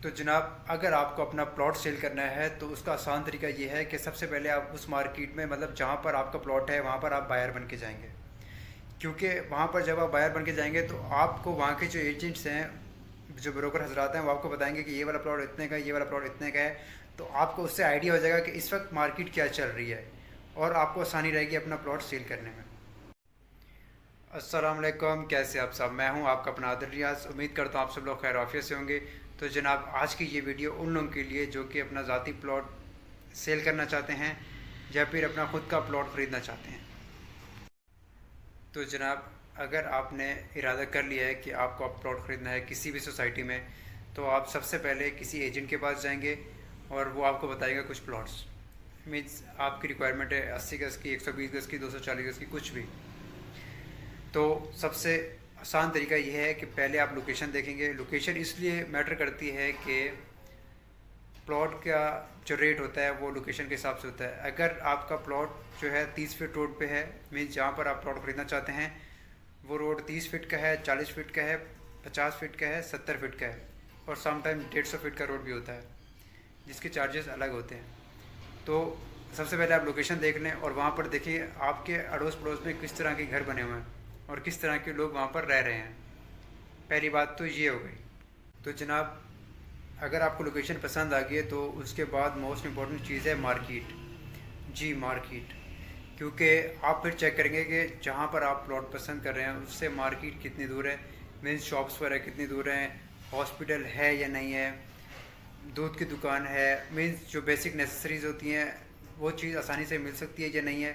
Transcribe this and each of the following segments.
तो जनाब, अगर आपको अपना प्लॉट सेल करना है तो उसका आसान तरीका ये है कि सबसे पहले आप उस मार्केट में, मतलब जहाँ पर आपका प्लॉट है, वहाँ पर आप बायर बन के जाएंगे। क्योंकि वहाँ पर जब आप बायर बन के जाएंगे तो आपको वहाँ के जो एजेंट्स हैं, जो ब्रोकर हजरात हैं, वो आपको बताएंगे कि ये वाला प्लॉट इतने का है, ये वाला प्लॉट इतने का है। तो आपको उससे आइडिया हो जाएगा कि इस वक्त मार्केट क्या चल रही है, और आपको आसानी रहेगी अपना प्लॉट सेल करने में। अस्सलाम वालेकुम, कैसे आप सब। मैं हूं आपका अपना आदिल रियाज। उम्मीद करता हूं आप सब लोग खैर आफियत से होंगे। तो जनाब, आज की ये वीडियो उन लोगों के लिए जो कि अपना ज़ाती प्लॉट सेल करना चाहते हैं या फिर अपना ख़ुद का प्लॉट ख़रीदना चाहते हैं। तो जनाब, अगर आपने इरादा कर लिया है कि आपको अब प्लॉट ख़रीदना है किसी भी सोसाइटी में, तो आप सबसे पहले किसी एजेंट के पास जाएंगे और वो आपको बताएगा कुछ प्लॉट्स। मीन्स आपकी रिक्वायरमेंट है 80 गज़ की, 120 गज़ की, 240 गज़ की, कुछ भी। तो सबसे आसान तरीका यह है कि पहले आप लोकेशन देखेंगे। लोकेशन इसलिए मैटर करती है कि प्लॉट का जो रेट होता है वो लोकेशन के हिसाब से होता है। अगर आपका प्लॉट जो है 30 फीट रोड पे है, मीन्स जहाँ पर आप प्लॉट ख़रीदना चाहते हैं वो रोड 30 फीट का है, 40 फीट का है, 50 फीट का है, 70 फीट का है, और समटाइम 150 फीट का रोड भी होता है जिसके चार्जेस अलग होते हैं। तो सबसे पहले आप लोकेशन देख लें और वहाँ पर देखिए आपके अड़ोस पड़ोस में किस तरह के घर बने हुए हैं और किस तरह के लोग वहाँ पर रह रहे हैं। पहली बात तो ये हो गई। तो जनाब, अगर आपको लोकेशन पसंद आ गई है तो उसके बाद मोस्ट इम्पॉर्टेंट चीज़ है मार्केट। जी, मार्केट। क्योंकि आप फिर चेक करेंगे कि जहाँ पर आप प्लॉट पसंद कर रहे हैं उससे मार्केट कितनी दूर है, मीन्स शॉप्स वगैरह कितनी दूर हैं, हॉस्पिटल है या नहीं है, दूध की दुकान है, मीन्स जो बेसिक नेसेसरीज होती हैं वो चीज़ आसानी से मिल सकती है या नहीं है,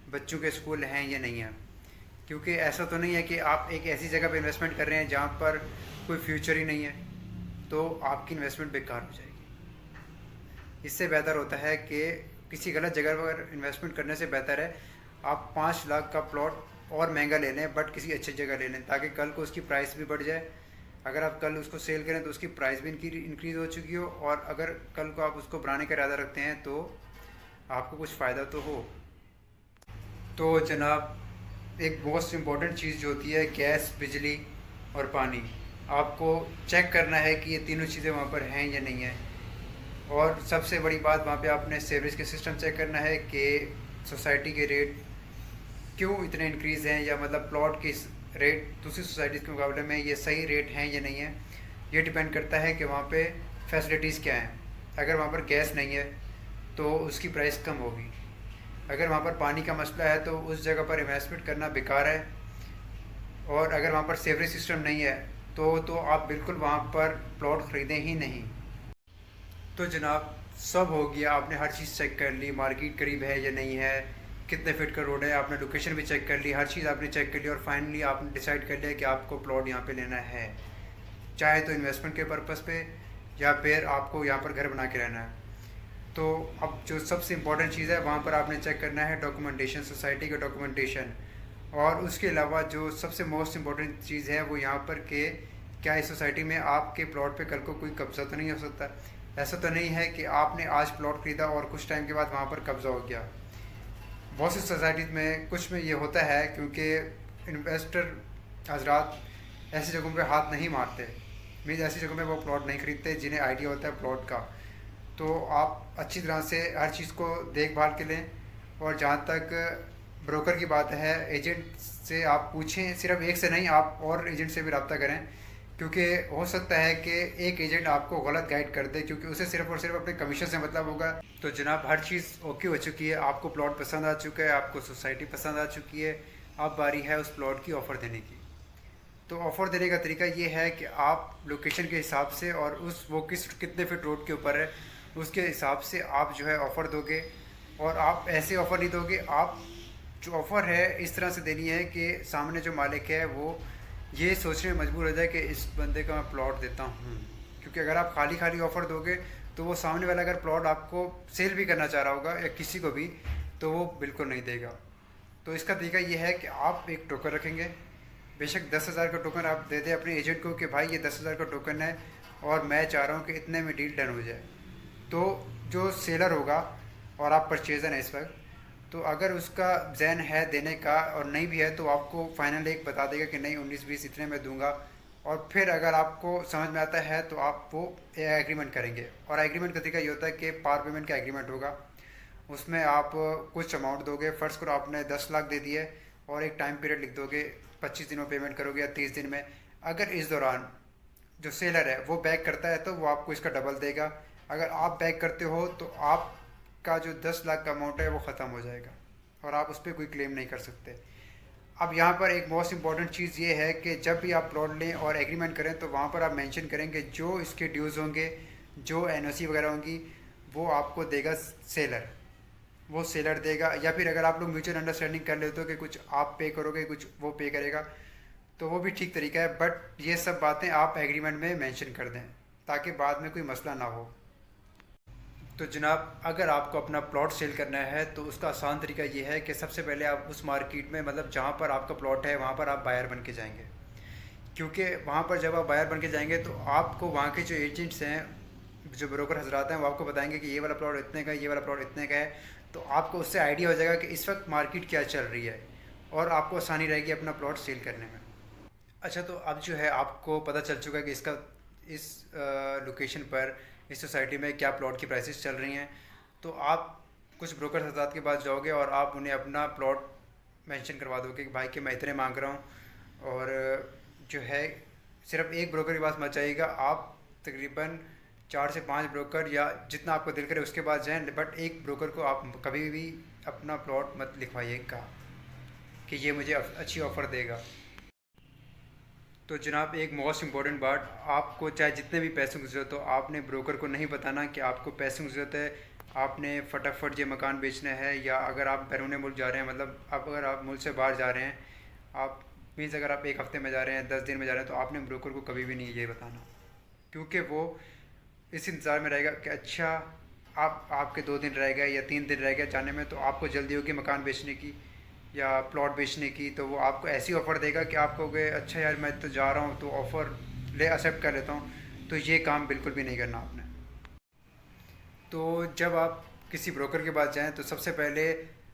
बच्चों के स्कूल हैं या नहीं है। क्योंकि ऐसा तो नहीं है कि आप एक ऐसी जगह पे इन्वेस्टमेंट कर रहे हैं जहाँ पर कोई फ्यूचर ही नहीं है, तो आपकी इन्वेस्टमेंट बेकार हो जाएगी। इससे बेहतर होता है कि किसी गलत जगह पर इन्वेस्टमेंट करने से बेहतर है आप 5 लाख का प्लॉट और महंगा ले लें, बट किसी अच्छी जगह ले लें, ताकि कल को उसकी प्राइस भी बढ़ जाए। अगर आप कल उसको सेल करें तो उसकी प्राइस भी इंक्रीज़ हो चुकी हो, और अगर कल को आप उसको बढ़ाने का इरादा रखते हैं तो आपको कुछ फ़ायदा तो हो। तो जनाब, एक मोस्ट इम्पॉर्टेंट चीज़ जो होती है गैस, बिजली और पानी, आपको चेक करना है कि ये तीनों चीज़ें वहाँ पर हैं या नहीं है। और सबसे बड़ी बात, वहाँ पे आपने सीवरेज के सिस्टम चेक करना है कि सोसाइटी के रेट क्यों इतने इंक्रीज़ हैं, या मतलब प्लॉट की रेट दूसरी सोसाइटीज़ के मुकाबले में ये सही रेट हैं या नहीं है। ये डिपेंड करता है कि वहाँ पे फैसिलिटीज़ क्या हैं। अगर वहाँ पर गैस नहीं है तो उसकी प्राइस कम होगी। अगर वहाँ पर पानी का मसला है तो उस जगह पर इन्वेस्टमेंट करना बेकार है। और अगर वहाँ पर सीवरेज सिस्टम नहीं है तो आप बिल्कुल वहाँ पर प्लॉट ख़रीदें ही नहीं। तो जनाब, सब हो गया, आपने हर चीज़ चेक कर ली, मार्केट करीब है या नहीं है, कितने फिट का रोड है, आपने लोकेशन भी चेक कर ली, हर चीज़ आपने चेक कर ली, और फाइनली आपने डिसाइड कर लिया कि आपको प्लॉट यहाँ पे लेना है, चाहे तो इन्वेस्टमेंट के पर्पज़ पे या फिर आपको यहाँ पर घर बना के रहना है। तो अब जो सबसे इम्पोर्टेंट चीज़ है वहाँ पर आपने चेक करना है डॉक्यूमेंटेशन, सोसाइटी का डॉक्यूमेंटेशन। और उसके अलावा जो सबसे मोस्ट इम्पॉर्टेंट चीज़ है वो यहाँ पर कि क्या इस सोसाइटी में आपके प्लॉट पे कल को कोई कब्ज़ा तो नहीं हो सकता। ऐसा तो नहीं है कि आपने आज प्लॉट ख़रीदा और कुछ टाइम के बाद वहाँ पर कब्ज़ा हो गया। बहुत सी सोसाइटीज़ में कुछ में ये होता है, क्योंकि इन्वेस्टर हजरात ऐसी जगहों पे हाथ नहीं मारते, मीन्स ऐसी जगहों में वो प्लॉट नहीं ख़रीदते जिन्हें आइडिया होता है प्लॉट का। तो आप अच्छी तरह से हर चीज़ को देखभाल के लें। और जहाँ तक ब्रोकर की बात है, एजेंट से आप पूछें, सिर्फ एक से नहीं, आप और एजेंट से भी रब्ता करें, क्योंकि हो सकता है कि एक एजेंट आपको गलत गाइड कर दे, क्योंकि उसे सिर्फ और सिर्फ अपने कमीशन से मतलब होगा। तो जनाब, हर चीज़ ओके हो चुकी है, आपको प्लॉट पसंद आ चुका है, आपको सोसाइटी पसंद आ चुकी है, अब बारी है उस प्लॉट की ऑफ़र देने की। तो ऑफ़र देने का तरीका ये है कि आप लोकेशन के हिसाब से और वो कितने फिट रोड के ऊपर है उसके हिसाब से आप जो है ऑफ़र दोगे। और आप ऐसे ऑफ़र नहीं दोगे, आप जो ऑफ़र है इस तरह से देनी है कि सामने जो मालिक है वो ये सोचने में मजबूर हो जाए कि इस बंदे का मैं प्लॉट देता हूँ। क्योंकि अगर आप खाली खाली ऑफ़र दोगे तो वो सामने वाला अगर प्लॉट आपको सेल भी करना चाह रहा होगा या किसी को भी, तो वो बिल्कुल नहीं देगा। तो इसका तरीका ये है कि आप एक टोकन रखेंगे, बेशक 10,000 का टोकन आप दे दें अपने एजेंट को कि भाई ये 10,000 का टोकन है और मैं चाह रहा हूँ कि इतने में डील डन हो जाए। तो जो सेलर होगा, और आप परचेज़र हैं इस वक्त, तो अगर उसका जहन है देने का और नहीं भी है तो आपको फाइनल एक बता देगा कि नहीं 19-20 इतने में दूंगा, और फिर अगर आपको समझ में आता है तो आप वो एग्रीमेंट करेंगे। और एग्रीमेंट का तरीका ये होता है कि पार पेमेंट का एग्रीमेंट होगा। उसमें आप कुछ अमाउंट दोगे, फ़र्ज़ करो आपने 10 लाख दे दिए और एक टाइम पीरियड लिख दोगे, 25 दिनों पेमेंट करोगे या 30 दिन में। अगर इस दौरान जो सेलर है वो बैक करता है तो वो आपको इसका डबल देगा। अगर आप बैक करते हो तो आपका जो 10 लाख का अमाउंट है वो ख़त्म हो जाएगा और आप उस पर कोई क्लेम नहीं कर सकते। अब यहाँ पर एक मोस्ट इम्पॉर्टेंट चीज़ ये है कि जब भी आप प्लॉट लें और एग्रीमेंट करें तो वहाँ पर आप मेंशन करेंगे जो इसके ड्यूज़ होंगे, जो एनओसी वगैरह होंगी, वो आपको देगा सेलर, वो सेलर देगा। या फिर अगर आप लोग म्यूचुअल अंडरस्टैंडिंग कर लेते हो कि कुछ आप पे करोगे कुछ वो पे करेगा, तो वो भी ठीक तरीका है। बट ये सब बातें आप एग्रीमेंट में मेंशन कर दें ताकि बाद में कोई मसला ना हो। तो जनाब, अगर आपको अपना प्लॉट सेल करना है तो उसका आसान तरीका ये है कि सबसे पहले आप उस मार्केट में, मतलब जहाँ पर आपका प्लॉट है, वहाँ पर आप बायर बन के जाएंगे। क्योंकि वहाँ पर जब आप बायर बन के जाएंगे तो आपको वहाँ के जो एजेंट्स हैं, जो ब्रोकर हजरात हैं, वो आपको बताएंगे कि ये वाला प्लॉट इतने का है, ये वाला प्लॉट इतने का है। तो आपको उससे आइडिया हो जाएगा कि इस वक्त मार्केट क्या चल रही है और आपको आसानी रहेगी अपना प्लॉट सेल करने में। अच्छा, तो अब जो है आपको पता चल चुका है कि इस लोकेशन पर, इस सोसाइटी में क्या प्लॉट की प्राइसेस चल रही हैं। तो आप कुछ ब्रोकर हजरात के पास जाओगे और आप उन्हें अपना प्लॉट मेंशन करवा दोगे कि भाई कि मैं इतने मांग रहा हूँ। और जो है सिर्फ एक ब्रोकर के पास मत जाइएगा, आप तकरीबन 4 से 5 ब्रोकर या जितना आपको दिल करे उसके पास जाएं। बट एक ब्रोकर को आप कभी भी अपना प्लॉट मत लिखवाइएगा कि ये मुझे अच्छी ऑफ़र देगा। तो जनाब, एक मोस्ट इम्पॉर्टेंट बात, आपको चाहे जितने भी पैसों की ज़रूरत हो, आपने ब्रोकर को नहीं बताना कि आपको पैसों की ज़रूरत है, आपने फटाफट ये मकान बेचना है। या अगर आप बैरून मुल्क जा रहे हैं, मतलब अब अगर आप मुल्क से बाहर जा रहे हैं, आप मीन्स अगर आप 1 हफ़्ते में जा रहे हैं, 10 दिन में जा रहे हैं, तो आपने ब्रोकर को कभी भी नहीं ये बताना। क्योंकि वो इस इंतज़ार में रहेगा कि अच्छा आपके 2 दिन रह गए या 3 दिन रह गए जाने में, तो आपको जल्दी होगी मकान बेचने की या प्लॉट बेचने की। तो वो आपको ऐसी ऑफ़र देगा कि आप कहोगे अच्छा यार मैं तो जा रहा हूँ तो ऑफ़र ले एक्सेप्ट कर लेता हूँ। तो ये काम बिल्कुल भी नहीं करना आपने। तो जब आप किसी ब्रोकर के पास जाएं तो सबसे पहले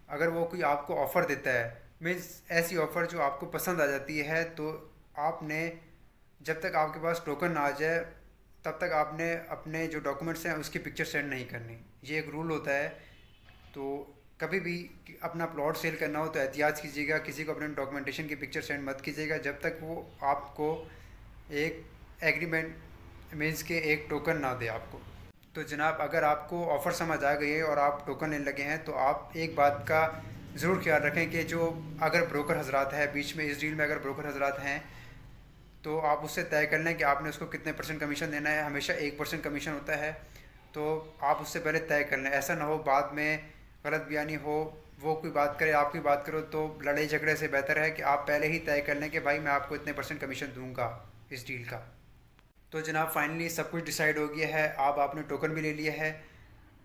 अगर वो कोई आपको ऑफ़र देता है, मीन्स ऐसी ऑफ़र जो आपको पसंद आ जाती है, तो आपने जब तक आपके पास टोकन ना आ जाए तब तक आपने अपने जो डॉक्यूमेंट्स हैं उसकी पिक्चर सेंड नहीं करनी। ये एक रूल होता है। तो कभी भी अपना प्लॉट सेल करना हो तो एहतियात कीजिएगा, किसी को अपने डॉक्यूमेंटेशन की पिक्चर सेंड मत कीजिएगा जब तक वो आपको एक एग्रीमेंट मीन्स के एक टोकन ना दे आपको। तो जनाब, अगर आपको ऑफ़र समझ आ गई है और आप टोकन लेने लगे हैं तो आप एक बात का ज़रूर ख्याल रखें कि जो अगर ब्रोकर हजरात है बीच में, इस डील में अगर ब्रोकर हजरात हैं, तो आप उससे तय कर लें कि आपने उसको कितने % कमीशन देना है। हमेशा 1% कमीशन होता है, तो आप उससे पहले तय कर लें। ऐसा ना हो बाद में गलत बयानी हो, वो कोई बात करे आप कोई बात करो, तो लड़ाई झगड़े से बेहतर है कि आप पहले ही तय कर लें कि भाई मैं आपको इतने % कमीशन दूंगा इस डील का। तो जनाब, फाइनली सब कुछ डिसाइड हो गया है। आपने टोकन भी ले लिया है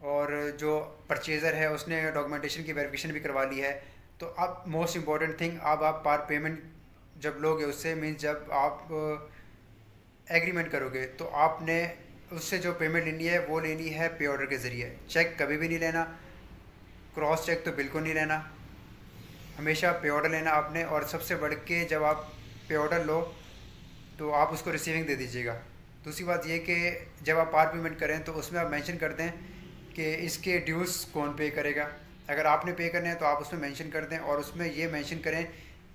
और जो परचेज़र है उसने डॉक्यूमेंटेशन की वेरिफिकेशन भी करवा ली है। तो अब मोस्ट इम्पॉर्टेंट थिंग, अब आप पार पेमेंट जब लोगे उससे, मीन्स जब आप एग्रीमेंट करोगे तो आपने उससे जो पेमेंट लेनी है वो लेनी है पे ऑर्डर के ज़रिए। चेक कभी भी नहीं लेना, क्रॉस चेक तो बिल्कुल नहीं लेना, हमेशा पे ऑर्डर लेना आपने। और सबसे बढ़ के जब आप पे ऑर्डर लो तो आप उसको रिसीविंग दे दीजिएगा। दूसरी बात ये कि जब आप पार पेमेंट करें तो उसमें आप मेंशन कर दें कि इसके ड्यूज़ कौन पे करेगा। अगर आपने पे करने हैं तो आप उसमें मेंशन कर दें और उसमें ये मेंशन करें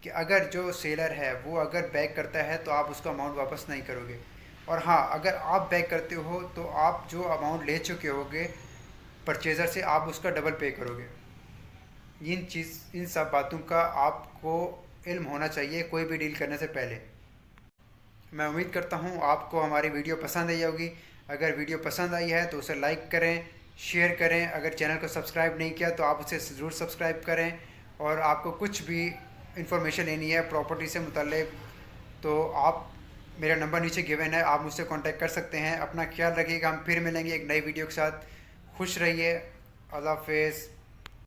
कि अगर जो सेलर है वो अगर बैक करता है तो आप उसका अमाउंट वापस नहीं करोगे। और हाँ, अगर आप बैक करते हो तो आप जो अमाउंट ले चुके होगे परचेज़र से, आप उसका डबल पे करोगे। इन सब बातों का आपको इल्म होना चाहिए कोई भी डील करने से पहले। मैं उम्मीद करता हूँ आपको हमारी वीडियो पसंद आई होगी। अगर वीडियो पसंद आई है तो उसे लाइक करें, शेयर करें। अगर चैनल को सब्सक्राइब नहीं किया तो आप उसे ज़रूर सब्सक्राइब करें। और आपको कुछ भी इंफॉर्मेशन लेनी है प्रॉपर्टी से मुतल्लिक तो आप, मेरा नंबर नीचे गिवन है, आप मुझसे कांटेक्ट कर सकते हैं। अपना ख्याल रखिएगा, हम फिर मिलेंगे एक नई वीडियो के साथ। खुश रहिए, अल्लाह हाफ़िज़।